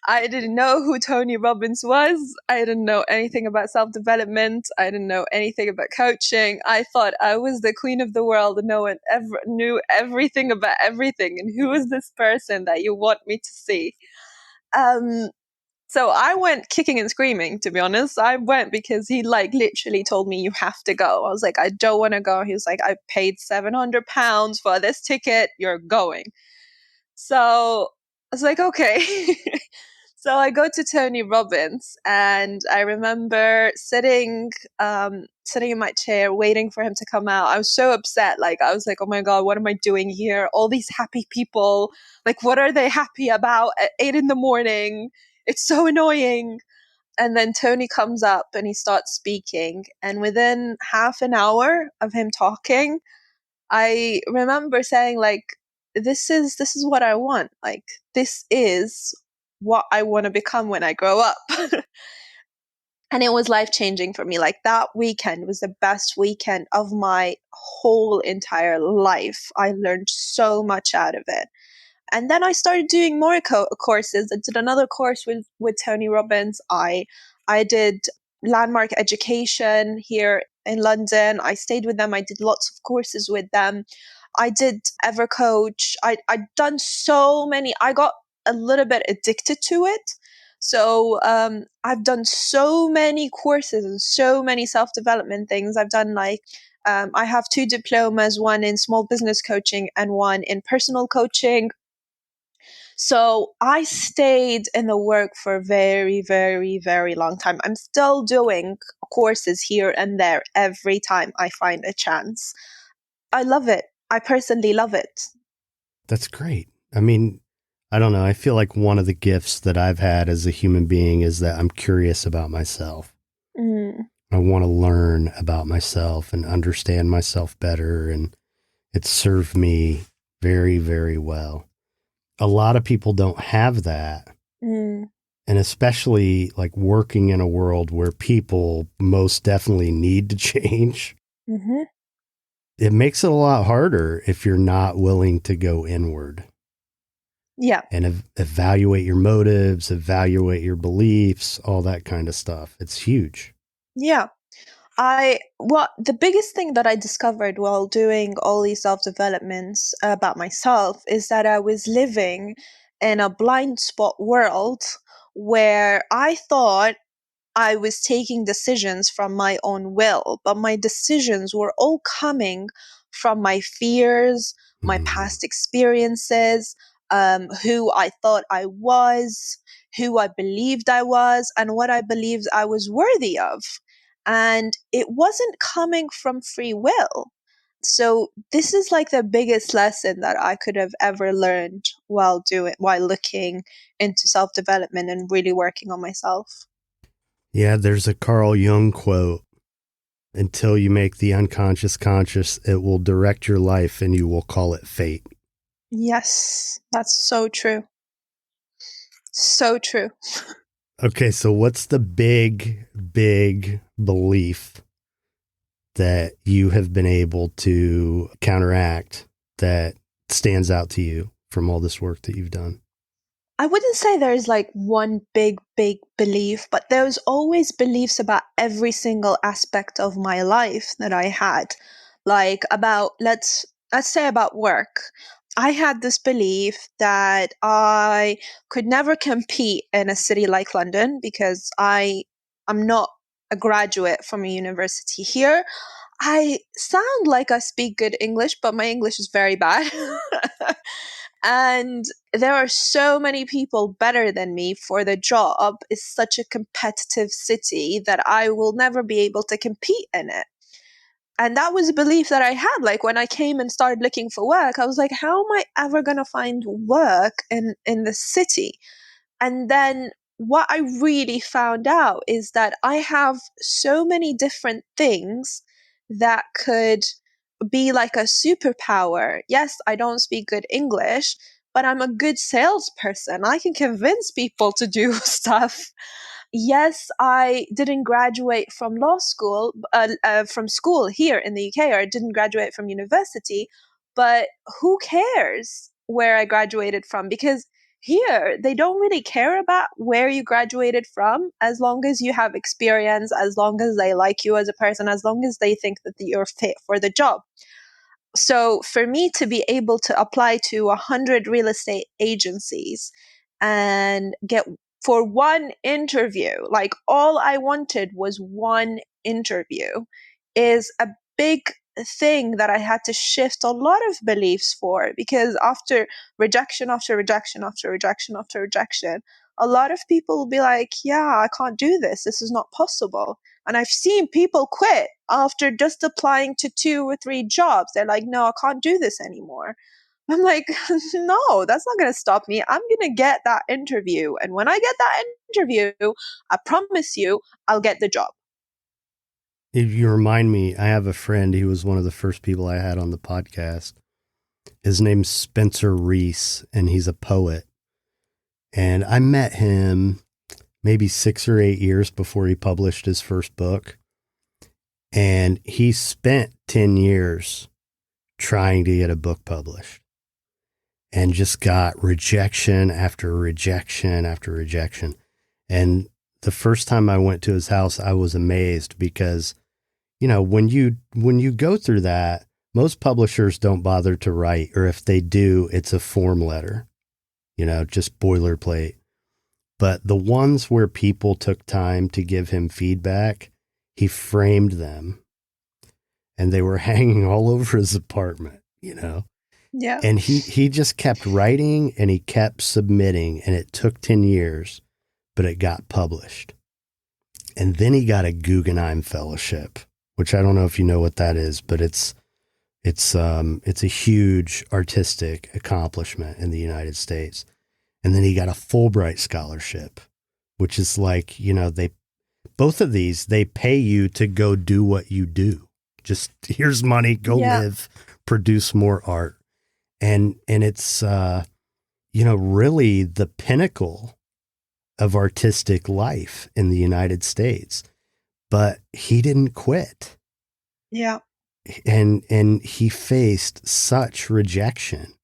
B: I didn't know who Tony Robbins was. I didn't know anything about self-development. I didn't know anything about coaching. I thought I was the queen of the world and no one ever knew everything about everything. And who is this person that you want me to see? So I went kicking and screaming, to be honest. I went because he literally told me, you have to go. I was like, I don't want to go. He was like, I paid £700 for this ticket. You're going. So I was like, okay. So I go to Tony Robbins, and I remember sitting in my chair waiting for him to come out. I was so upset. I was like, oh my God, what am I doing here? All these happy people, what are they happy about at 8 a.m? It's so annoying. And then Tony comes up and he starts speaking. And within half an hour of him talking, I remember saying, this is what I want. This is what I want to become when I grow up. And it was life-changing for me. That weekend was the best weekend of my whole entire life. I learned so much out of it. And then I started doing more courses. I did another course with Tony Robbins. I did landmark education here in London. I stayed with them. I did lots of courses with them. I did EverCoach. I'd done so many. I got a little bit addicted to it. So I've done so many courses and so many self-development things. I've done I have 2 diplomas, one in small business coaching and one in personal coaching. So I stayed in the work for a very, very, very long time. I'm still doing courses here and there every time I find a chance. I love it. I personally love it.
A: That's great. I mean, I don't know. I feel like one of the gifts that I've had as a human being is that I'm curious about myself. I want to learn about myself and understand myself better. And it's served me very, very well. A lot of people don't have that. And especially working in a world where people most definitely need to change. Mm-hmm. It makes it a lot harder if you're not willing to go inward.
B: Yeah.
A: And evaluate your motives, evaluate your beliefs, all that kind of stuff. It's huge.
B: Yeah. The biggest thing that I discovered while doing all these self-developments about myself is that I was living in a blind spot world where I thought I was taking decisions from my own will, but my decisions were all coming from my fears, my past experiences, who I thought I was, who I believed I was, and what I believed I was worthy of. And it wasn't coming from free will. So this is the biggest lesson that I could have ever learned while looking into self-development and really working on myself.
A: Yeah, there's a Carl Jung quote. Until you make the unconscious conscious, it will direct your life and you will call it fate.
B: Yes, that's so true. So true.
A: Okay, so what's the big belief that you have been able to counteract that stands out to you from all this work that you've done?
B: I wouldn't say there's one big belief, but there's always beliefs about every single aspect of my life that I had. About, let's say about work. I had this belief that I could never compete in a city like London because I'm not a graduate from a university here. I sound like I speak good English, but my English is very bad. And there are so many people better than me for the job. It's such a competitive city that I will never be able to compete in it. And that was a belief that I had. When I came and started looking for work, I was like, how am I ever going to find work in the city? And then what I really found out is that I have so many different things that could be like a superpower. Yes, I don't speak good English, but I'm a good salesperson. I can convince people to do stuff. Yes, I didn't graduate from from school here in the UK, or I didn't graduate from university, but who cares? where I graduated from, because here they don't really care about where you graduated from, as long as you have experience, as long as they like you as a person, as long as they think that you're fit for the job. So for me to be able to apply to 100 real estate agencies and get for one interview, like all I wanted was one interview, is a big thing that I had to shift a lot of beliefs for, because after rejection after rejection after rejection after rejection, a lot of people will be like, yeah, I can't do this. This is not possible. And I've seen people quit after just applying to 2 or 3 jobs. They're like, no, I can't do this anymore. I'm like, no, that's not going to stop me. I'm going to get that interview. And when I get that interview, I promise you, I'll get the job.
A: If you remind me, I have a friend. He was one of the first people I had on the podcast. His name's Spencer Reese, and he's a poet. And I met him maybe 6 or 8 years before he published his first book. And he spent 10 years trying to get a book published and just got rejection after rejection after rejection. And the first time I went to his house, I was amazed because, you know, when you go through that, most publishers don't bother to write, or if they do, it's a form letter, you know, just boilerplate. But the ones where people took time to give him feedback, he framed them, and they were hanging all over his apartment, you know.
B: Yeah.
A: And he just kept writing and he kept submitting, and it took 10 years, but it got published. And then he got a Guggenheim Fellowship, which I don't know if you know what that is, but it's a huge artistic accomplishment in the United States. And then he got a Fulbright scholarship, which is like, you know, both of these, they pay you to go do what you do. Just here's money, go live, produce more art. And it's, you know, really the pinnacle of artistic life in the United States. But he didn't quit.
B: Yeah.
A: And he faced such rejection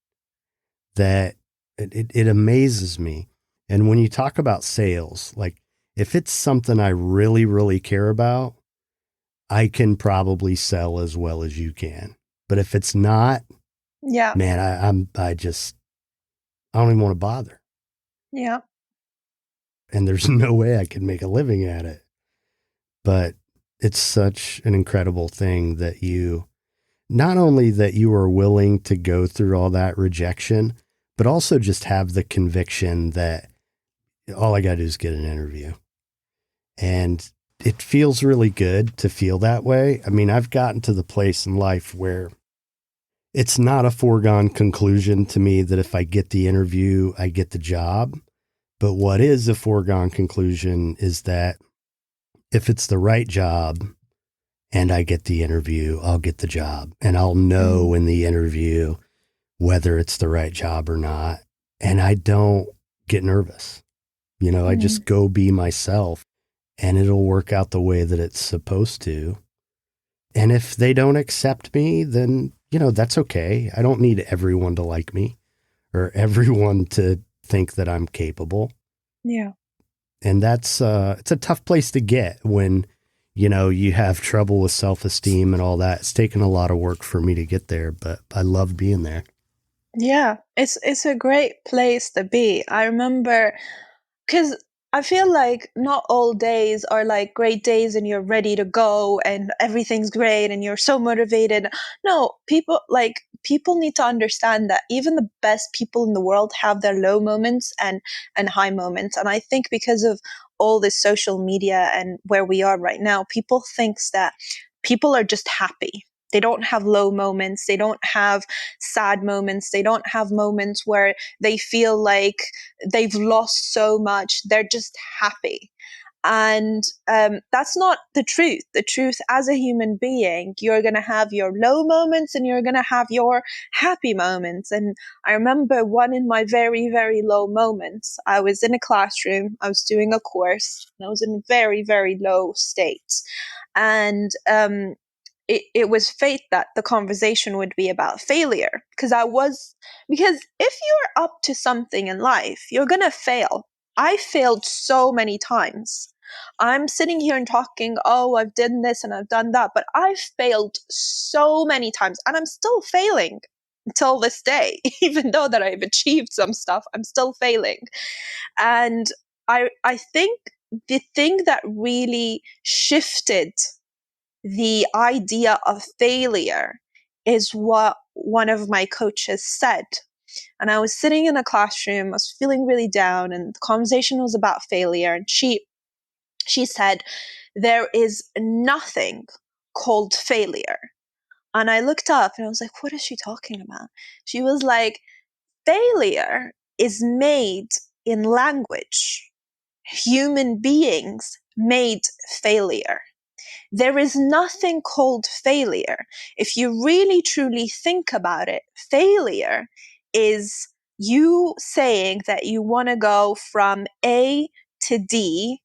A: that it amazes me. And when you talk about sales, like if it's something I really, really care about, I can probably sell as well as you can. But if it's not, man, I don't even want to bother.
B: Yeah.
A: And there's no way I could make a living at it. But it's such an incredible thing that not only that you are willing to go through all that rejection, but also just have the conviction that all I got to do is get an interview. And it feels really good to feel that way. I mean, I've gotten to the place in life where it's not a foregone conclusion to me that if I get the interview, I get the job. But what is a foregone conclusion is that if it's the right job and I get the interview, I'll get the job. And I'll know in the interview whether it's the right job or not. And I don't get nervous. You know, I just go be myself and it'll work out the way that it's supposed to. And if they don't accept me, then, you know, that's okay. I don't need everyone to like me or everyone to think that I'm capable.
B: Yeah.
A: And that's, it's a tough place to get when, you know, you have trouble with self-esteem and all that. It's taken a lot of work for me to get there, but I love being there.
B: Yeah, it's a great place to be. I remember, because I feel like not all days are like great days and you're ready to go and everything's great and you're so motivated. No, people need to understand that even the best people in the world have their low moments and high moments. And I think because of all this social media and where we are right now, people thinks that people are just happy. They don't have low moments. They don't have sad moments. They don't have moments where they feel like they've lost so much. They're just happy. And that's not the truth. The truth, as a human being, you're going to have your low moments and you're going to have your happy moments. And I remember one in my very, very low moments. I was in a classroom. I was doing a course. And I was in a very, very low state. And it was fate that the conversation would be about failure, because if you're up to something in life, you're going to fail. I failed so many times. I'm sitting here and talking, oh, I've done this and I've done that, but I've failed so many times and I'm still failing until this day. Even though that I've achieved some stuff, I'm still failing. And I think the thing that really shifted the idea of failure is what one of my coaches said. And I was sitting in a classroom, I was feeling really down, and the conversation was about failure. And she said, there is nothing called failure. And I looked up and I was like, what is she talking about? She was like, failure is made in language. Human beings made failure. There is nothing called failure. If you really truly think about it, failure is you saying that you want to go from A to D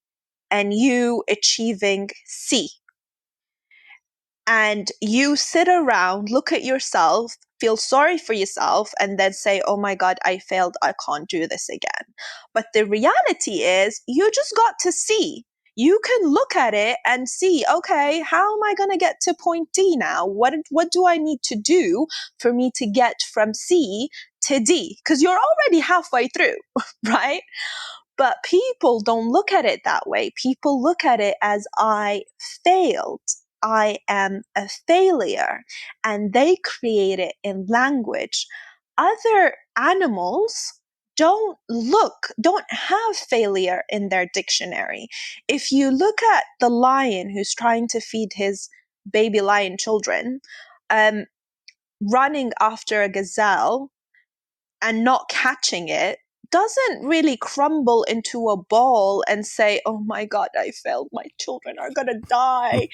B: and you achieving C. And you sit around, look at yourself, feel sorry for yourself, and then say, oh my God, I failed. I can't do this again. But the reality is you just got to C. You can look at it and see, okay, how am I going to get to point D now? What do I need to do for me to get from C to D? Because you're already halfway through, right? But people don't look at it that way. People look at it as I failed. I am a failure. And they create it in language. Other animals don't have failure in their dictionary. If you look at the lion who's trying to feed his baby lion children, running after a gazelle and not catching it, doesn't really crumble into a ball and say, oh my God, I failed. My children are going to die.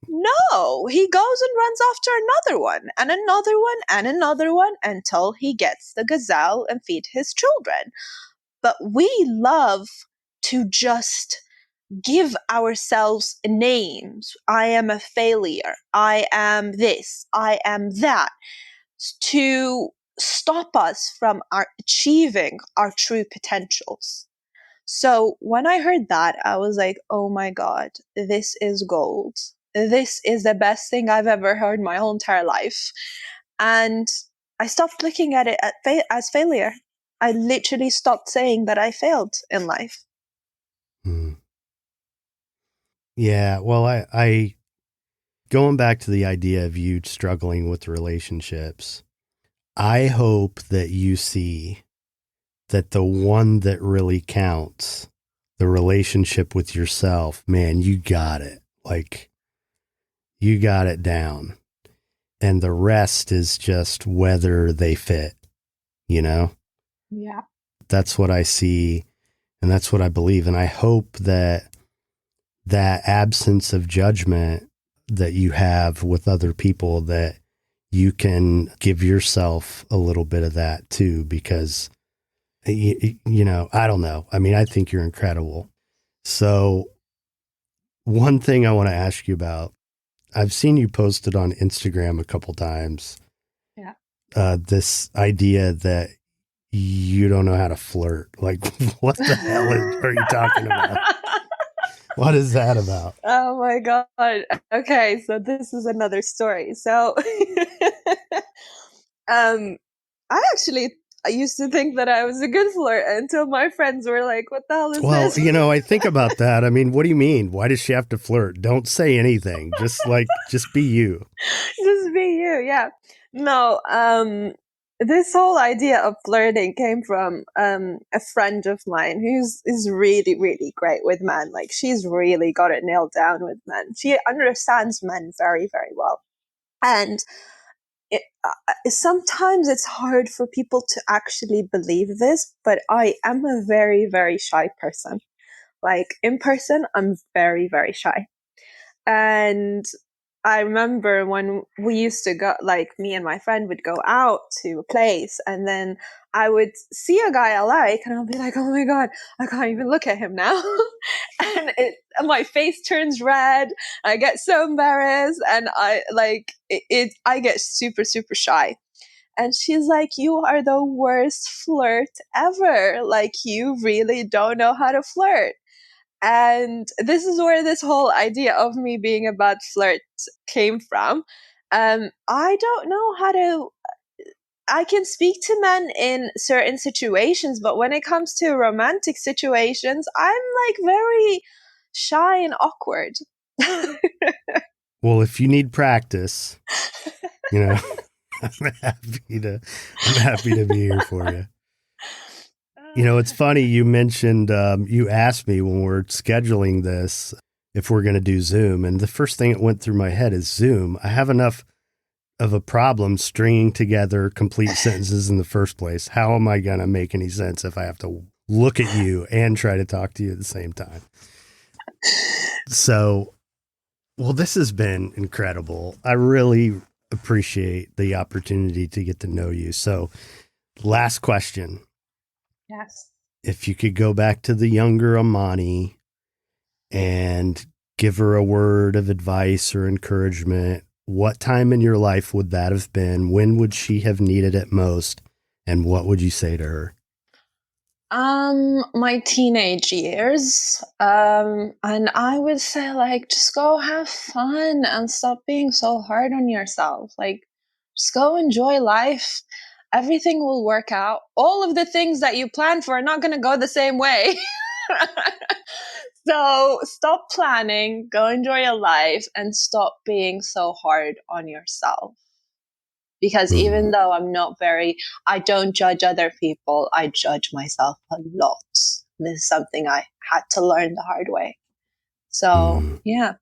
B: No, he goes and runs after another one and another one and another one until he gets the gazelle and feed his children. But we love to just give ourselves names. I am a failure. I am this. I am that, to stop us from achieving our true potentials. So when I heard that, I was like, oh my God, this is gold. This is the best thing I've ever heard my whole entire life. And I stopped looking at it as failure. I literally stopped saying that I failed in life.
A: Yeah, well, I going back to the idea of you struggling with relationships, I hope that you see that the one that really counts, the relationship with yourself, man, you got it. Like, you got it down. And the rest is just whether they fit, you know?
B: Yeah.
A: That's what I see. And that's what I believe. And I hope that that absence of judgment that you have with other people, that you can give yourself a little bit of that too, because, you know, I don't know. I mean, I think you're incredible. So one thing I want to ask you about, I've seen you posted on Instagram a couple times.
B: Yeah.
A: This idea that you don't know how to flirt. Like, what the hell are you talking about? What is that about?
B: Oh my God. Okay, so this is another story. So I used to think that I was a good flirt until my friends were like, what the hell is
A: Well,
B: this?
A: you know, I think about that. I mean, what do you mean? Why does she have to flirt? Don't say anything. Just be you.
B: Just be you, yeah. No, this whole idea of flirting came from a friend of mine is really, really great with men. Like, she's really got it nailed down with men. She understands men very, very well. And sometimes it's hard for people to actually believe this, but I am a very, very shy person. Like, in person, I'm very, very shy. And I remember when we used to go, like me and my friend would go out to a place, and then I would see a guy I like, and I'll be like, oh my God, I can't even look at him now. And my face turns red. I get so embarrassed, and I get super, super shy. And she's like, you are the worst flirt ever. Like, you really don't know how to flirt. And this is where this whole idea of me being a bad flirt came from. I don't know how to. I can speak to men in certain situations, but when it comes to romantic situations, I'm like very shy and awkward.
A: Well, if you need practice, you know, I'm happy to be here for you. You know, it's funny you mentioned, you asked me when we're scheduling this if we're going to do Zoom. And the first thing that went through my head is Zoom. I have enough of a problem stringing together complete sentences in the first place. How am I going to make any sense if I have to look at you and try to talk to you at the same time? So, well, this has been incredible. I really appreciate the opportunity to get to know you. So, last question.
B: Yes.
A: If you could go back to the younger Amani and give her a word of advice or encouragement, what time in your life would that have been? When would she have needed it most? And what would you say to her?
B: My teenage years. And I would say, like, just go have fun and stop being so hard on yourself. Like, just go enjoy life. Everything will work out. All of the things that you plan for are not going to go the same way. So stop planning, go enjoy your life, and stop being so hard on yourself. Because even though I don't judge other people, I judge myself a lot. This is something I had to learn the hard way. So, yeah.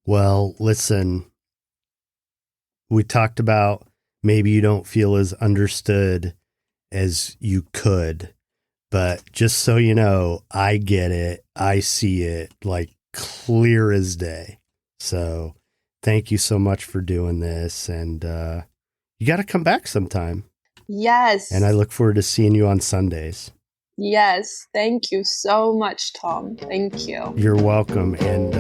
A: Well, listen, we talked about maybe you don't feel as understood as you could, but just so you know, I get it. I see it like clear as day. So thank you so much for doing this. And you got to come back sometime.
B: Yes.
A: And I look forward to seeing you on Sundays.
B: Yes. Thank you so much, Tom. Thank you.
A: You're welcome. And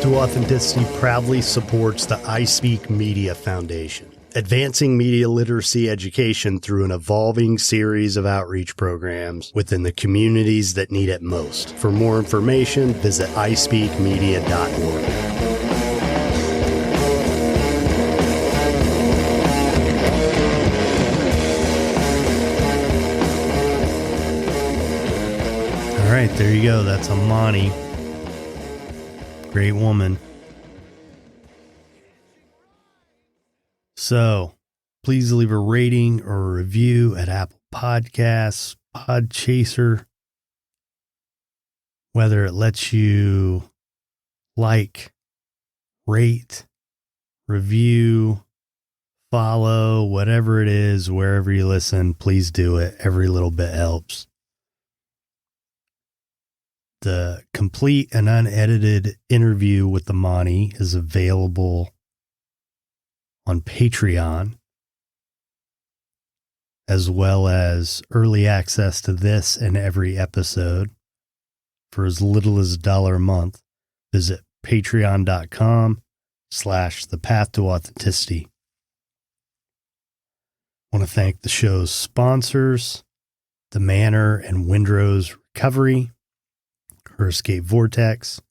A: Authenticity proudly supports the I Speak Media Foundation, advancing media literacy education through an evolving series of outreach programs within the communities that need it most. For more information, visit ispeakmedia.org. All right, there you go. That's Amani. Great woman. So please leave a rating or a review at Apple Podcasts, Podchaser, whether it lets you like, rate, review, follow, whatever it is, wherever you listen, please do it. Every little bit helps. The complete and unedited interview with Amani is available on Patreon, as well as early access to this and every episode for as little as $1 a month. Visit patreon.com/thepath-to-authenticity. I want to thank the show's sponsors, The Manor and Windrose Recovery, Her Escape Vortex.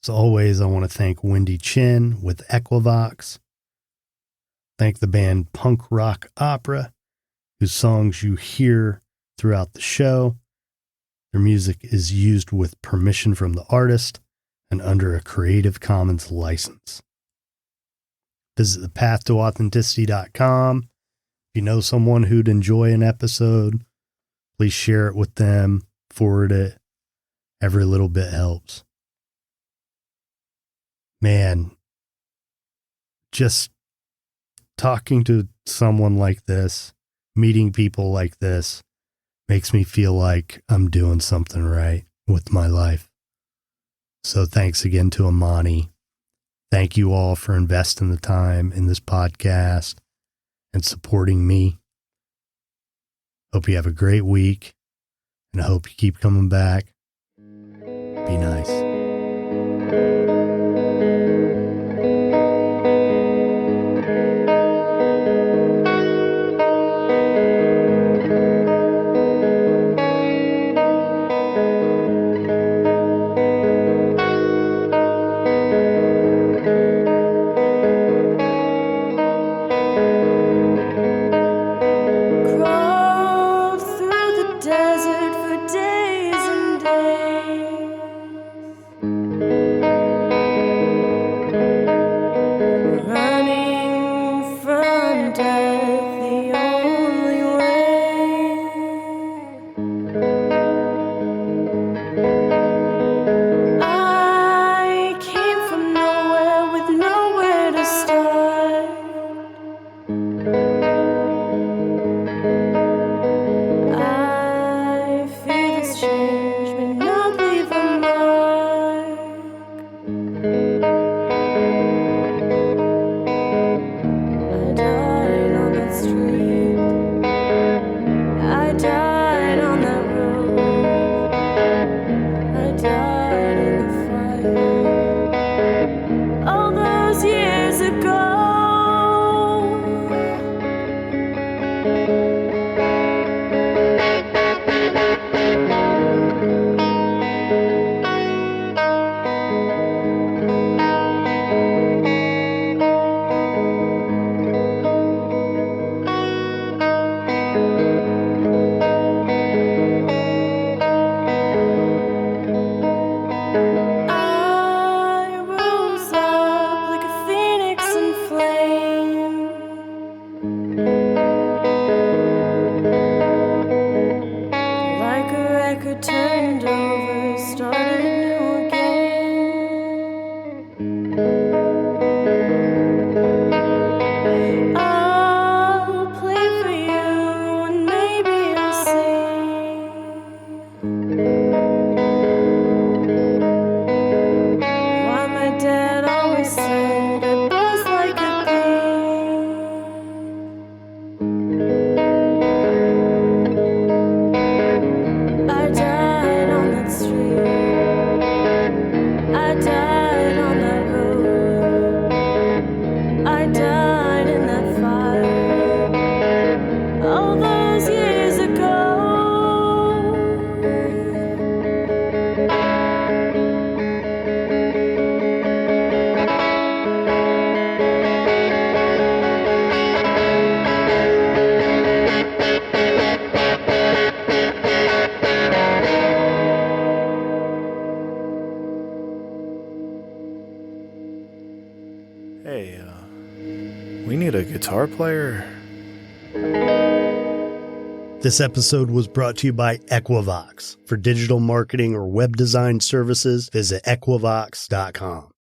A: As always, I want to thank Wendy Chin with Equivox. Thank the band Punk Rock Opera, whose songs you hear throughout the show. Their music is used with permission from the artist and under a Creative Commons license. Visit thepath-to-authenticity.com. If you know someone who'd enjoy an episode, please share it with them, forward it. Every little bit helps. man, just talking to someone like this, meeting people like this, makes me feel like I'm doing something right with my life. So thanks again to Amani. Thank you all for investing the time in this podcast and supporting me. Hope you have a great week, and I hope you keep coming back. Be nice.
C: Hey, we need a guitar player.
A: This episode was brought to you by Equivox. For digital marketing or web design services, visit equivox.com.